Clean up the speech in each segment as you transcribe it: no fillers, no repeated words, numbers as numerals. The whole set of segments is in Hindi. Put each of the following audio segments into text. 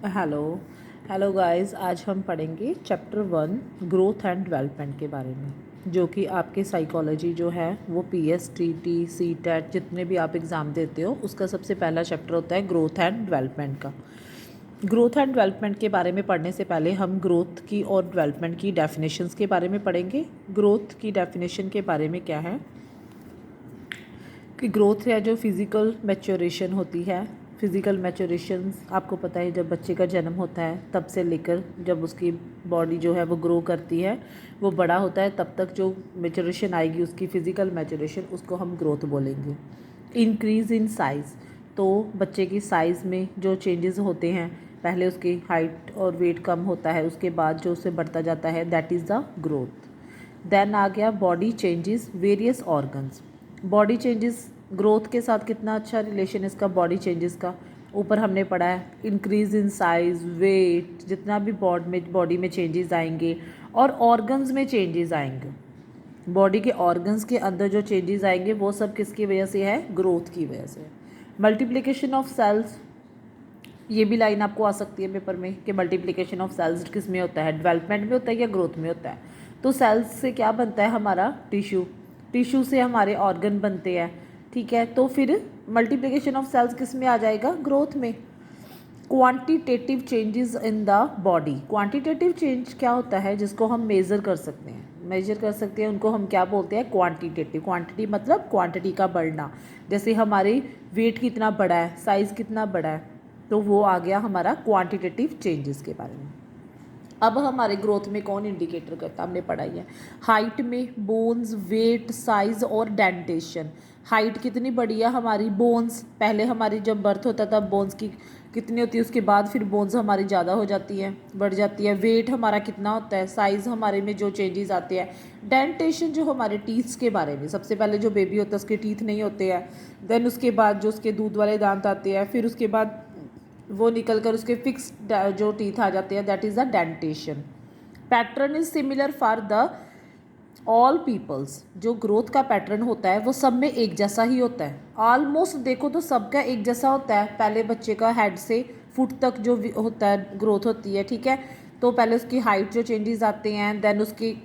हेलो हेलो गाइस, आज हम पढ़ेंगे चैप्टर 1 ग्रोथ एंड डेवलपमेंट के बारे में, जो कि आपके साइकोलॉजी जो है वो पीएस टीटी सीटेट जितने भी आप एग्ज़ाम देते हो उसका सबसे पहला चैप्टर होता है ग्रोथ एंड डेवलपमेंट का। ग्रोथ एंड डेवलपमेंट के बारे में पढ़ने से पहले हम ग्रोथ की और डेवलपमेंट की डेफिनेशंस के बारे में पढ़ेंगे। ग्रोथ की डेफिनेशन के बारे में क्या है कि ग्रोथ है जो फिज़िकल मैच्योरेशन होती है। फिज़िकल मैच्योरेशन आपको पता है, जब बच्चे का जन्म होता है तब से लेकर जब उसकी बॉडी जो है वो ग्रो करती है, वो बड़ा होता है, तब तक जो मैच्योरेशन आएगी उसकी फ़िज़िकल मैच्योरेशन, उसको हम ग्रोथ बोलेंगे। इंक्रीज़ इन साइज़, तो बच्चे की साइज़ में जो चेंजेस होते हैं, पहले उसकी हाइट और वेट कम होता है, उसके बाद जो उससे बढ़ता जाता है, that is the growth. Then आ गया body changes various organs. Body changes growth के साथ कितना अच्छा रिलेशन इसका बॉडी चेंजेस का। ऊपर हमने पढ़ा है इंक्रीज इन साइज, वेट, जितना भी बॉडी में चेंजेस आएंगे और ऑर्गन्स में चेंजेस आएंगे, बॉडी के ऑर्गन्स के अंदर जो चेंजेस आएंगे वो सब किसकी वजह से है? ग्रोथ की वजह से। मल्टीप्लिकेशन ऑफ सेल्स, ये भी लाइन आपको आ सकती है पेपर में कि मल्टीप्लिकेशन ऑफ सेल्स किस में होता है, डेवलपमेंट में होता है या ग्रोथ में होता है। तो सेल्स से क्या बनता है हमारा? टिश्यू। टिश्यू से हमारे ऑर्गन बनते हैं, ठीक है। तो फिर मल्टीप्लिकेशन ऑफ सेल्स किस में आ जाएगा? ग्रोथ में। Quantitative changes in the body, quantitative change क्या होता है? जिसको हम मेज़र कर सकते हैं, उनको हम क्या बोलते हैं? क्वांटिटेटिव। क्वांटिटी मतलब क्वांटिटी का बढ़ना, जैसे हमारे वेट कितना बड़ा है, साइज़ कितना बड़ा है, तो वो आ गया हमारा क्वांटिटेटिव चेंजेस के बारे में। अब हमारे ग्रोथ में कौन इंडिकेटर करता है? हमने पढ़ाई है हाइट में बोन्स, वेट, साइज और डेंटेशन। हाइट कितनी बड़ी है हमारी? बोन्स, पहले हमारी जब बर्थ होता था बोन्स की कितनी होती है, उसके बाद फिर बोन्स हमारी ज़्यादा हो जाती है, बढ़ जाती है। वेट हमारा कितना होता है, साइज़ हमारे में जो चेंजेस आते हैं। डेंटेशन जो हमारे टीथ्स के बारे में, सबसे पहले जो बेबी होता है उसके टीथ नहीं होते हैं, देन उसके बाद जो उसके दूध वाले दांत आते हैं, फिर उसके बाद वो निकल कर उसके फिक्स जो टीथ आ जाते हैं, that is the dentition. Pattern is similar for the all peoples, जो ग्रोथ का पैटर्न होता है वो सब में एक जैसा ही होता है। ऑलमोस्ट देखो तो सबका एक जैसा होता है। पहले बच्चे का हेड से फुट तक जो होता है ग्रोथ होती है, ठीक है। तो पहले उसकी हाइट जो चेंजेस आते हैं, देन उसकी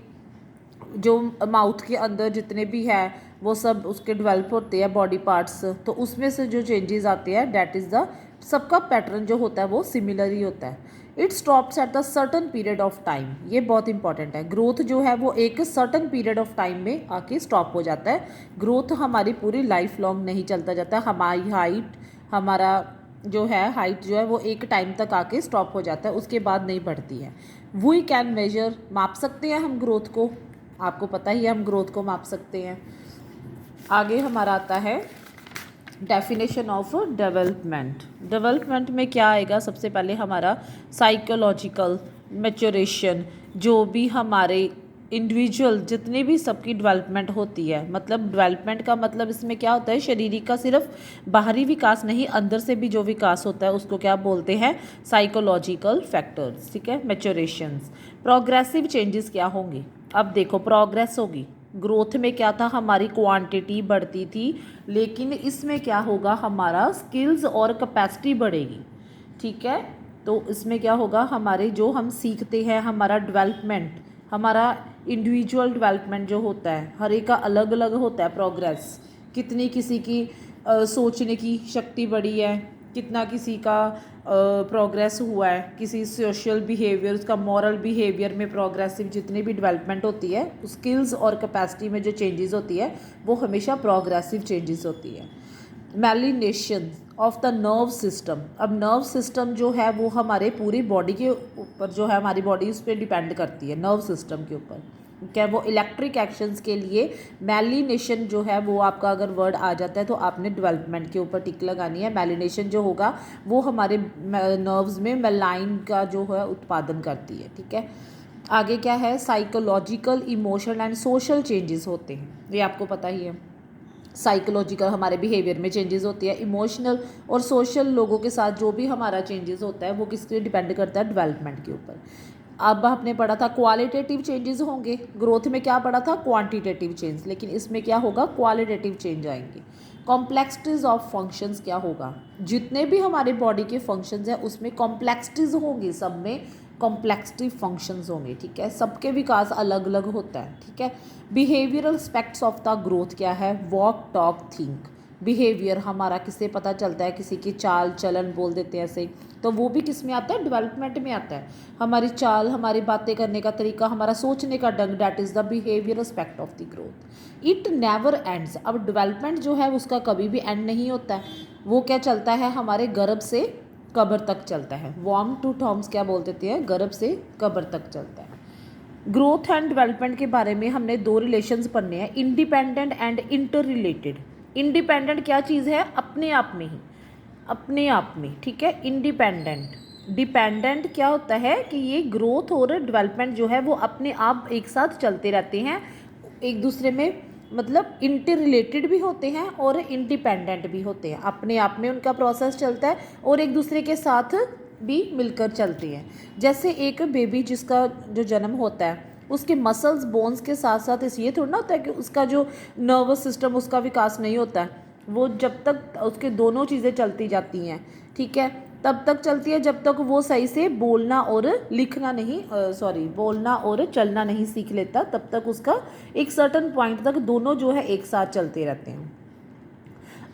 जो माउथ के अंदर जितने भी है वो सब उसके डेवलप होते हैं बॉडी पार्ट्स, तो उसमें से जो चेंजेस आते हैं दैट इज़ द, सबका पैटर्न जो होता है वो सिमिलर ही होता है। It stops at the certain period of time, ये बहुत इंपॉर्टेंट है। ग्रोथ जो है वो एक सर्टन पीरियड ऑफ टाइम में आके स्टॉप हो जाता है। ग्रोथ हमारी पूरी लाइफ लॉन्ग नहीं चलता जाता। हमारी हाइट, हमारा जो है हाइट जो है वो एक टाइम तक आके स्टॉप हो जाता है, उसके बाद नहीं बढ़ती है। वी कैन मेजर, माप सकते हैं हम ग्रोथ को, आपको पता ही है हम ग्रोथ को माप सकते हैं। आगे हमारा आता है डेफिनेशन ऑफ डेवलपमेंट। डेवलपमेंट में क्या आएगा? सबसे पहले हमारा साइकोलॉजिकल मैच्योरेशन, जो भी हमारे इंडिविजुअल जितने भी सबकी डेवलपमेंट होती है, मतलब डेवलपमेंट का मतलब इसमें क्या होता है? शारीरिक का सिर्फ बाहरी विकास नहीं, अंदर से भी जो विकास होता है उसको क्या बोलते हैं? साइकोलॉजिकल फैक्टर्स, ठीक है। मैच्योरेशंस। प्रोग्रेसिव चेंजेस क्या होंगे? अब देखो प्रोग्रेस होगी। ग्रोथ में क्या था? हमारी क्वांटिटी बढ़ती थी, लेकिन इसमें क्या होगा? हमारा स्किल्स और कैपेसिटी बढ़ेगी, ठीक है। तो इसमें क्या होगा? हमारे जो हम सीखते हैं, हमारा डेवलपमेंट, हमारा इंडिविजुअल डेवलपमेंट जो होता है, हर एक का अलग अलग होता है प्रोग्रेस। कितनी किसी की सोचने की शक्ति बढ़ी है, कितना किसी का प्रोग्रेस हुआ है, किसी सोशल बिहेवियर, उसका मॉरल बिहेवियर में प्रोग्रेसिव जितनी भी डेवलपमेंट होती है, स्किल्स और कैपेसिटी में जो चेंजेस होती है वो हमेशा प्रोग्रेसिव चेंजेस होती है। मेलिनेशन ऑफ द नर्व सिस्टम। अब नर्व सिस्टम जो है वो हमारे पूरी बॉडी के ऊपर जो है, हमारी बॉडी उस पर डिपेंड करती है, नर्व सिस्टम के ऊपर, क्या वो इलेक्ट्रिक एक्शंस के लिए मेलिनेशन जो है वो आपका अगर वर्ड आ जाता है तो आपने डेवलपमेंट के ऊपर टिक लगानी है। मेलिनेशन जो होगा वो हमारे नर्व्स में मेलाइन का जो है उत्पादन करती है, ठीक है। आगे क्या है? Psychological, emotional and social changes होते हैं, ये आपको पता ही है। साइकोलॉजिकल हमारे बिहेवियर में चेंजेस होती है, इमोशनल और सोशल लोगों के साथ जो भी हमारा चेंजेस होता है वो किसके डिपेंड करता है? डेवलपमेंट के ऊपर। अब आपने पढ़ा था क्वालिटेटिव चेंजेस होंगे, ग्रोथ में क्या पढ़ा था? क्वांटिटेटिव चेंज, लेकिन इसमें क्या होगा? क्वालिटेटिव चेंज आएंगे। कॉम्प्लेक्सिटीज़ ऑफ फंक्शंस क्या होगा, जितने भी हमारे बॉडी के फंक्शंस हैं उसमें कॉम्प्लेक्सिटीज़ होंगी, सब में कॉम्प्लेक्सिटी फंक्शंस होंगे, ठीक है। सबके विकास अलग अलग होता है, ठीक है। Behavioural aspects of the growth क्या है, वॉक टॉक थिंक। बिहेवियर हमारा किससे पता चलता है, किसी की चाल चलन बोल देते हैं ऐसे, तो वो भी किस में आता है, डेवलपमेंट में आता है। हमारी चाल, हमारी बातें करने का तरीका, हमारा सोचने का ढंग, that is the behaviour aspect of the growth. It never ends. अब डेवलपमेंट जो है उसका कभी भी एंड नहीं होता है, वो क्या चलता है, हमारे गर्भ से कब्र तक चलता है। वॉर्म टू टॉम्स क्या बोल देते हैं, गर्भ से कब्र तक चलता है। ग्रोथ एंड डेवलपमेंट के बारे में हमने दो रिलेशंस पढ़ने हैं, independent and inter related. Independent क्या चीज़ है, अपने आप में ही, अपने आप में, ठीक है, इंडिपेंडेंट। डिपेंडेंट क्या होता है कि ये ग्रोथ और डेवलपमेंट जो है वो अपने आप एक साथ चलते रहते हैं, एक दूसरे में मतलब इंटर रिलेटेड भी होते हैं और इंडिपेंडेंट भी होते हैं। अपने आप में उनका प्रोसेस चलता है और एक दूसरे के साथ भी मिलकर चलती हैं। जैसे एक बेबी जिसका जो जन्म होता है उसके मसल्स बोन्स के साथ साथ इस ये थोड़ा ना होता है कि उसका जो नर्वस सिस्टम उसका विकास नहीं होता है, वो जब तक उसके दोनों चीज़ें चलती जाती हैं, ठीक है, तब तक चलती है जब तक वो सही से बोलना और लिखना नहीं बोलना और चलना नहीं सीख लेता, तब तक उसका एक सर्टन पॉइंट तक दोनों जो है एक साथ चलते रहते हैं।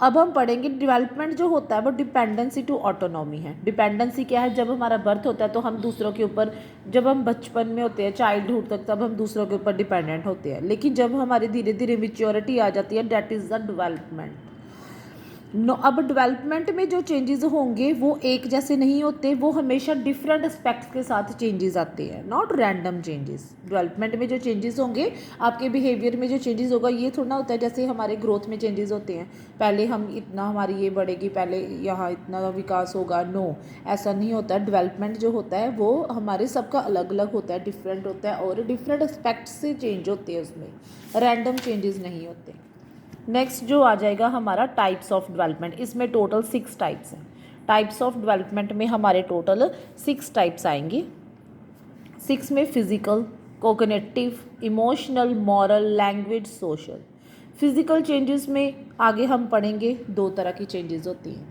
अब हम पढ़ेंगे डेवलपमेंट जो होता है वो डिपेंडेंसी टू ऑटोनॉमी है। डिपेंडेंसी क्या है, जब हमारा बर्थ होता है तो हम दूसरों के ऊपर, जब हम बचपन में होते हैं चाइल्डहुड तक, तब हम दूसरों के ऊपर डिपेंडेंट होते हैं, लेकिन जब हमारी धीरे धीरे मेच्योरिटी आ जाती है, that is the development. No, अब डेवलपमेंट में जो चेंजेस होंगे वो एक जैसे नहीं होते, वो हमेशा डिफरेंट एस्पेक्ट्स के साथ चेंजेस आते हैं, नॉट रैंडम चेंजेस। डेवलपमेंट में जो चेंजेस होंगे, आपके बिहेवियर में जो चेंजेस होगा, ये थोड़ा होता है जैसे हमारे ग्रोथ में चेंजेस होते हैं, पहले हम इतना, हमारी ये बढ़ेगी, पहले यहाँ इतना विकास होगा, नो, ऐसा नहीं होता। डेवलपमेंट जो होता है वो हमारे सबका अलग अलग होता है, डिफरेंट होता है और डिफरेंट एस्पेक्ट्स से चेंज होते हैं, उसमें रैंडम चेंजेस नहीं होते। नेक्स्ट जो आ जाएगा हमारा टाइप्स ऑफ डेवलपमेंट, इसमें टोटल 6 टाइप्स हैं। टाइप्स ऑफ डेवलपमेंट में हमारे टोटल 6 टाइप्स आएंगे। 6 में physical, cognitive, emotional, moral, language, social. Physical changes में आगे हम पढ़ेंगे 2 तरह की चेंजेस होती हैं,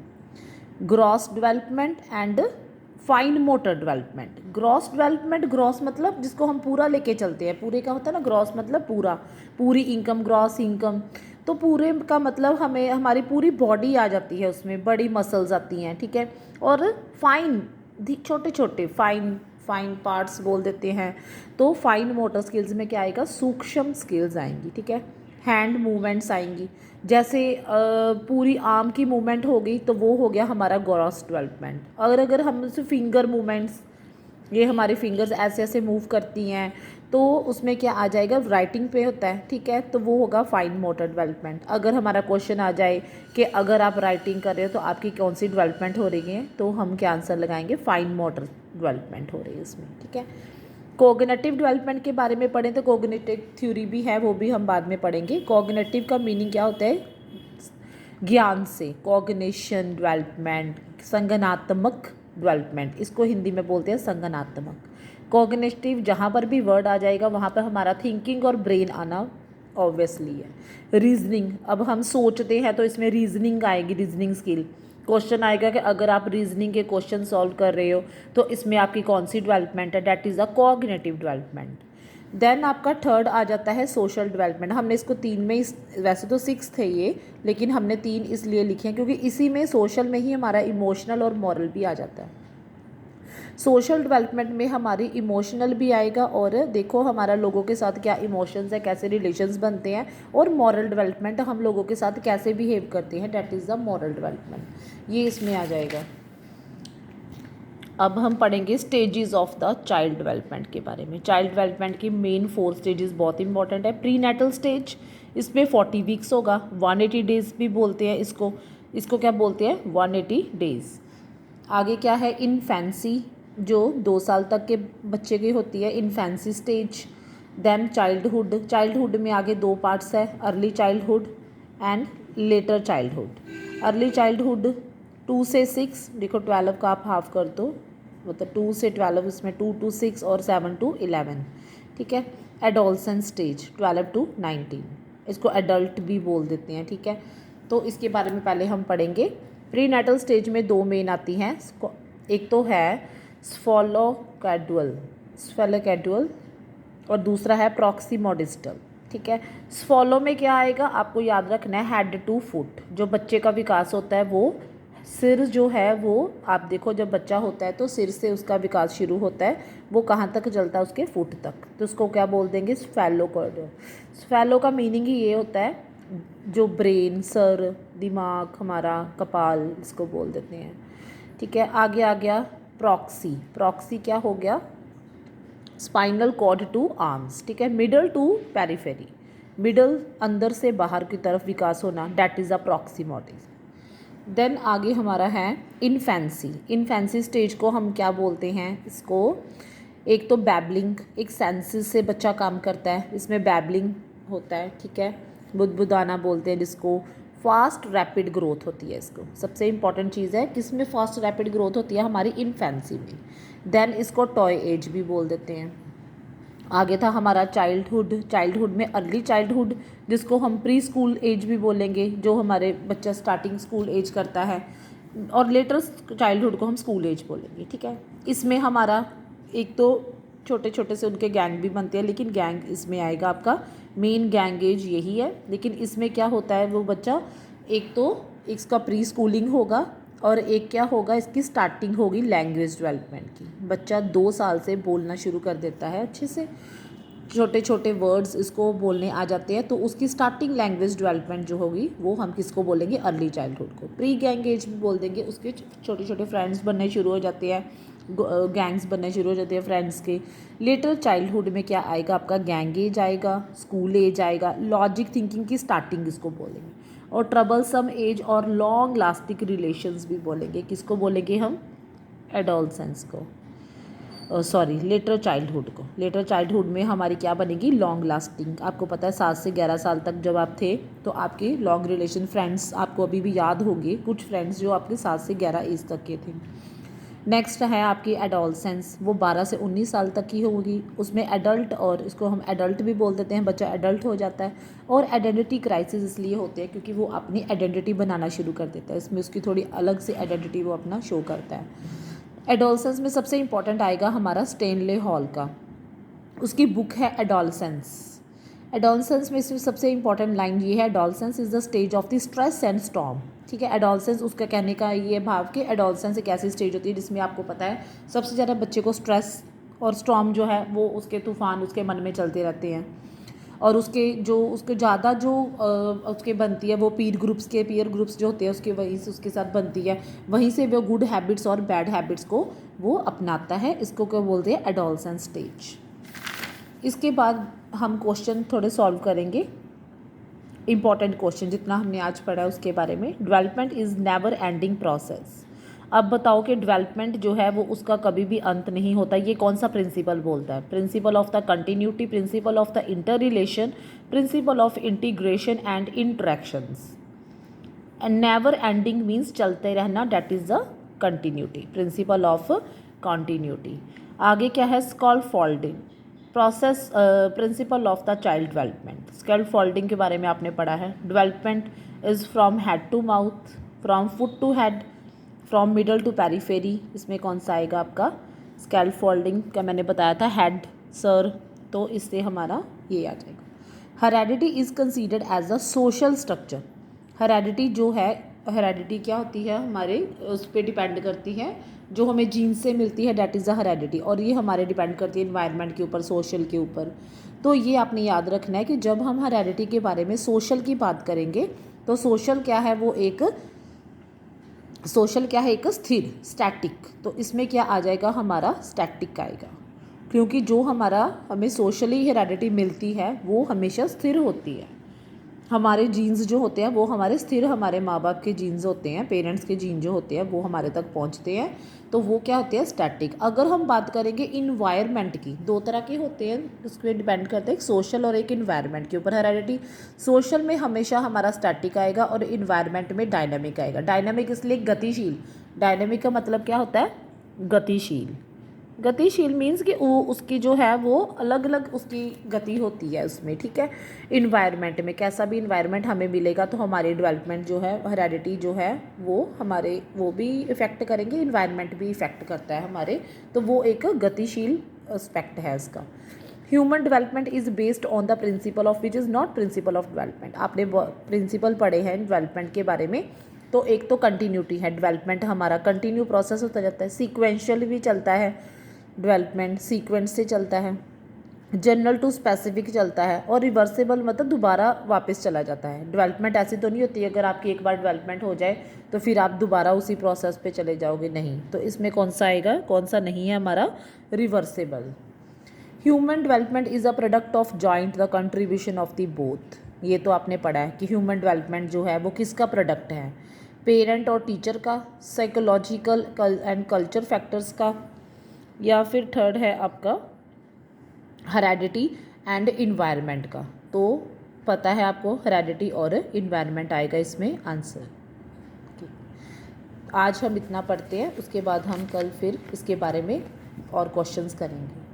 gross development and fine motor development. Gross development, gross मतलब जिसको हम पूरा लेके चलते हैं, पूरे का होता है ना, ग्रॉस मतलब पूरा, पूरी इनकम, ग्रॉस इनकम, तो पूरे का मतलब हमें हमारी पूरी बॉडी आ जाती है, उसमें बड़ी मसल्स आती हैं, ठीक है, और फाइन, छोटे छोटे फाइन फाइन पार्ट्स बोल देते हैं। तो फाइन मोटर स्किल्स में क्या आएगा, सूक्ष्म स्किल्स आएंगी, ठीक है, हैंड मूवमेंट्स आएंगी, जैसे पूरी आर्म की मूवमेंट हो गई तो वो हो गया हमारा ग्रॉस डेवलपमेंट। अगर हम फिंगर मूवमेंट्स, ये हमारी फिंगर्स ऐसे ऐसे मूव करती हैं, तो उसमें क्या आ जाएगा, राइटिंग पे होता है, ठीक है, तो वो होगा फाइन मोटर डेवलपमेंट। अगर हमारा क्वेश्चन आ जाए कि अगर आप राइटिंग कर रहे हो तो आपकी कौन सी डेवलपमेंट हो रही है, तो हम क्या आंसर लगाएंगे, फाइन मोटर डेवलपमेंट हो रही है इसमें, ठीक है। कोग्निटिव डेवलपमेंट के बारे में पढ़ें तो कोग्निटिव थ्योरी भी है, वो भी हम बाद में पढ़ेंगे। कोग्निटिव का मीनिंग क्या होता है, ज्ञान से, कॉग्निशन डेवलपमेंट, संज्ञानात्मक डेवलपमेंट, इसको हिंदी में बोलते हैं संज्ञानात्मक। कॉग्निटिव जहाँ पर भी वर्ड आ जाएगा वहाँ पर हमारा थिंकिंग और ब्रेन आना ऑब्वियसली है। रीजनिंग, अब हम सोचते हैं तो इसमें रीजनिंग आएगी, रीजनिंग स्किल। क्वेश्चन आएगा कि अगर आप रीजनिंग के क्वेश्चन सॉल्व कर रहे हो तो इसमें आपकी कौन सी डेवलपमेंट है, that is a cognitive development. Then आपका थर्ड आ जाता है सोशल डेवलपमेंट। हमने इसको 3 में, वैसे तो 6 थे ये, लेकिन हमने 3 इसलिए लिखे हैं क्योंकि इसी में सोशल में ही हमारा इमोशनल और मॉरल भी आ जाता है। सोशल डेवलपमेंट में हमारी इमोशनल भी आएगा, और देखो हमारा लोगों के साथ क्या इमोशंस है, कैसे रिलेशंस बनते हैं, और मॉरल डेवलपमेंट हम लोगों के साथ कैसे बिहेव करते हैं, that is the moral development, ये इसमें आ जाएगा। अब हम पढ़ेंगे stages of the child development के बारे में। चाइल्ड डेवलपमेंट की मेन 4 स्टेजेस बहुत इंपॉर्टेंट है। प्री नेटल स्टेज, इसमें 40 वीक्स होगा, 180 डेज भी बोलते हैं इसको क्या बोलते हैं, 180 डेज। आगे क्या है, इन्फेंसी, जो 2 साल तक के बच्चे की होती है, infancy stage. Then childhood, childhood में आगे 2 पार्ट्स है, early childhood and later childhood. Early childhood 2 से 6, देखो 12 का आप हाफ कर दो, मतलब 2 से 12, इसमें 2 to 6 और 7 to 11, ठीक है। एडोलसेंस स्टेज 12 to 19, इसको एडल्ट भी बोल देते हैं, ठीक है। तो इसके बारे में पहले हम पढ़ेंगे। प्री नेटल स्टेज में 2 मेन आती हैं। एक तो है स्फेलोकैडुअल और दूसरा है प्रॉक्सिमोडिस्टल। ठीक है, स्फॉलो में क्या आएगा आपको याद रखना है, हेड टू फुट। जो बच्चे का विकास होता है वो सिर जो है वो आप देखो, जब बच्चा होता है तो सिर से उसका विकास शुरू होता है, वो कहाँ तक चलता है, उसके फुट तक। तो उसको क्या बोल देंगे, स्फेलोकैडुअल। स्फेलो का मीनिंग ही ये होता है जो ब्रेन, सर, दिमाग, हमारा कपाल, इसको बोल देते हैं। ठीक है, आगे आ गया प्रॉक्सी। प्रॉक्सी क्या हो गया, स्पाइनल कॉर्ड टू आर्म्स। ठीक है, मिडल टू पेरिफेरी, मिडल अंदर से बाहर की तरफ विकास होना, डैट इज़ अ प्रॉक्सिमोटिस। देन आगे हमारा है इन्फेंसी। इन्फेंसी स्टेज को हम क्या बोलते हैं, इसको एक तो बैबलिंग, एक सेंसेस से बच्चा काम करता है, इसमें बैबलिंग होता है। ठीक है, बुदबुदाना बोलते हैं जिसको। फास्ट रैपिड ग्रोथ होती है इसको। सबसे इंपॉर्टेंट चीज़ है किसमें फास्ट रैपिड ग्रोथ होती है, हमारी इन्फेंसी में। देन इसको टॉय एज भी बोल देते हैं। आगे था हमारा चाइल्डहुड। चाइल्डहुड में अर्ली चाइल्डहुड, जिसको हम प्री स्कूल एज भी बोलेंगे, जो हमारे बच्चा स्टार्टिंग स्कूल एज करता है, और लेटर चाइल्डहुड को हम स्कूल एज बोलेंगे। ठीक है, इसमें हमारा एक तो छोटे छोटे से उनके गैंग भी बनते हैं, लेकिन गैंग इसमें आएगा आपका मेन गैंग एज यही है। लेकिन इसमें क्या होता है, वो बच्चा एक तो इसका प्री स्कूलिंग होगा, और एक क्या होगा, इसकी स्टार्टिंग होगी लैंग्वेज डेवलपमेंट की। बच्चा 2 साल से बोलना शुरू कर देता है अच्छे से, छोटे छोटे वर्ड्स इसको बोलने आ जाते हैं, तो उसकी स्टार्टिंग लैंग्वेज डेवलपमेंट जो होगी वो हम किसको बोलेंगे, अर्ली चाइल्डहुड को। प्री गैंग एज भी बोल देंगे, उसके छोटे छोटे फ्रेंड्स बनने शुरू हो जाते हैं, गैंग्स बनने शुरू हो जाते हैं फ्रेंड्स के। लेटर चाइल्डहुड में क्या आएगा आपका, गैंग एज आएगा, स्कूल एज आएगा, लॉजिक थिंकिंग की स्टार्टिंग इसको बोलेंगे, और ट्रबलसम एज और लॉन्ग लास्टिंग रिलेशंस भी बोलेंगे। किसको बोलेंगे हम, एडोलसेंस को, सॉरी लेटर चाइल्डहुड को। लेटर चाइल्डहुड में हमारी क्या बनेगी, लॉन्ग लास्टिंग। आपको पता है 7 से 11 साल तक जब आप थे तो आपके लॉन्ग रिलेशन फ्रेंड्स आपको अभी भी याद होंगे, कुछ फ्रेंड्स जो आपके 7 से 11 एज तक के थे। नेक्स्ट है आपकी एडोलसेंस, वो 12 से 19 साल तक की होगी। उसमें एडल्ट, और इसको हम एडल्ट भी बोल देते हैं, बच्चा एडल्ट हो जाता है। और आइडेंटिटी क्राइसिस इसलिए होते हैं क्योंकि वो अपनी आइडेंटिटी बनाना शुरू कर देता है, इसमें उसकी थोड़ी अलग से आइडेंटिटी वो अपना शो करता है। एडोलसेंस में सबसे इंपॉर्टेंट आएगा हमारा स्टेनले हॉल का, उसकी बुक है एडोलसेंस। एडोलसेंस में इसमें सबसे इंपॉर्टेंट लाइन ये है, adolescence is the stage of the stress and storm. ठीक है, एडोलसेंस उसका कहने का ये भाव कि एडोलसेंस एक ऐसी स्टेज होती है जिसमें आपको पता है सबसे ज़्यादा बच्चे को स्ट्रेस और स्टॉर्म जो है वो उसके तूफान उसके मन में चलते रहते हैं, और उसके ज़्यादा जो उसके बनती है वो पीयर ग्रुप्स जो होते हैं उसके, वहीं से उसके साथ बनती है, वहीं से वो गुड हैबिट्स और बैड हैबिट्स को वो अपनाता है। इसको क्या बोलते हैं, एडोलसेंस स्टेज। इसके बाद हम क्वेश्चन थोड़े सॉल्व करेंगे, इंपॉर्टेंट क्वेश्चन जितना हमने आज पढ़ा है उसके बारे में। Development is never ending process. अब बताओ कि डेवलपमेंट जो है वो उसका कभी भी अंत नहीं होता, ये कौन सा प्रिंसिपल बोलता है, principle of the continuity, principle of the inter relation, principle of integration and interactions. And never ending means चलते रहना, that is the continuity, principle of continuity. आगे क्या है, scaffolding process, principle of the child development. Scaffolding के बारे में आपने पढ़ा है। Development is from head to mouth, from foot to head, from middle to periphery. इसमें कौन सा आएगा आपका, स्कैफोल्डिंग का मैंने बताया था, हेड, सर, तो इससे हमारा ये आ जाएगा। Heredity is considered as a social structure. Heredity जो है, हेरेडिटी क्या होती है, हमारे उस पर डिपेंड करती है, जो हमें जीन से मिलती है, डैट इज़ अ हेरेडिटी, और ये हमारे डिपेंड करती है इन्वायरमेंट के ऊपर, सोशल के ऊपर। तो ये आपने याद रखना है कि जब हम हेरेडिटी के बारे में सोशल की बात करेंगे तो सोशल क्या है, वो एक सोशल क्या है, एक स्थिर, स्टैटिक। तो इसमें क्या आ जाएगा, हमारा स्टैटिक आएगा, क्योंकि जो हमारा हमें सोशली हेरेडिटी मिलती है वो हमेशा स्थिर होती है। हमारे जीन्स जो होते हैं वो हमारे स्थिर, हमारे माँ बाप के जीन्स होते हैं, पेरेंट्स के जीन जो होते हैं वो हमारे तक पहुँचते हैं, तो वो क्या होते हैं, स्टैटिक। अगर हम बात करेंगे इन्वायरमेंट की, 2 तरह के होते हैं, उस पर डिपेंड करते हैं, एक सोशल और एक इन्वायरमेंट के ऊपर हेरेडिटी। सोशल में हमेशा हमारा स्टैटिक आएगा और इन्वायरमेंट में डायनामिक आएगा। डायनामिक इसलिए गतिशील, डायनामिक का मतलब क्या होता है, गतिशील, गतिशील मीन्स कि वो उसकी जो है वो अलग अलग उसकी गति होती है उसमें, ठीक है। इन्वायरमेंट में कैसा भी इन्वायरमेंट हमें मिलेगा तो हमारी डेवलपमेंट जो है, हेरेडिटी जो है वो हमारे वो भी इफ़ेक्ट करेंगे, इन्वायरमेंट भी इफ़ेक्ट करता है हमारे, तो वो एक गतिशील एस्पेक्ट है इसका। Human development is based on the principle of which is not principle of development. आपने प्रिंसिपल पढ़े हैं डेवलपमेंट के बारे में, तो एक तो कंटिन्यूटी है, डेवलपमेंट हमारा कंटिन्यू प्रोसेस होता जाता है, सीक्वेंशियल भी चलता है, डेवलपमेंट सीक्वेंस से चलता है, जनरल टू स्पेसिफिक चलता है, और रिवर्सेबल मतलब दोबारा वापस चला जाता है। डेवलपमेंट ऐसी तो नहीं होती अगर आपकी एक बार डेवलपमेंट हो जाए तो फिर आप दोबारा उसी प्रोसेस पे चले जाओगे, नहीं। तो इसमें कौन सा आएगा, कौन सा नहीं है हमारा, reversible. Human development is a product of joint the contribution of the both. ये तो आपने पढ़ा है कि ह्यूमन डेवलपमेंट जो है वो किसका प्रोडक्ट है, पेरेंट और टीचर का, साइकोलॉजिकल एंड कल्चर फैक्टर्स का, या फिर थर्ड है आपका हेरेडिटी एंड इन्वायरमेंट का। तो पता है आपको हेरेडिटी और इन्वायरमेंट आएगा इसमें आंसर। आज हम इतना पढ़ते हैं, उसके बाद हम कल फिर इसके बारे में और क्वेश्चंस करेंगे।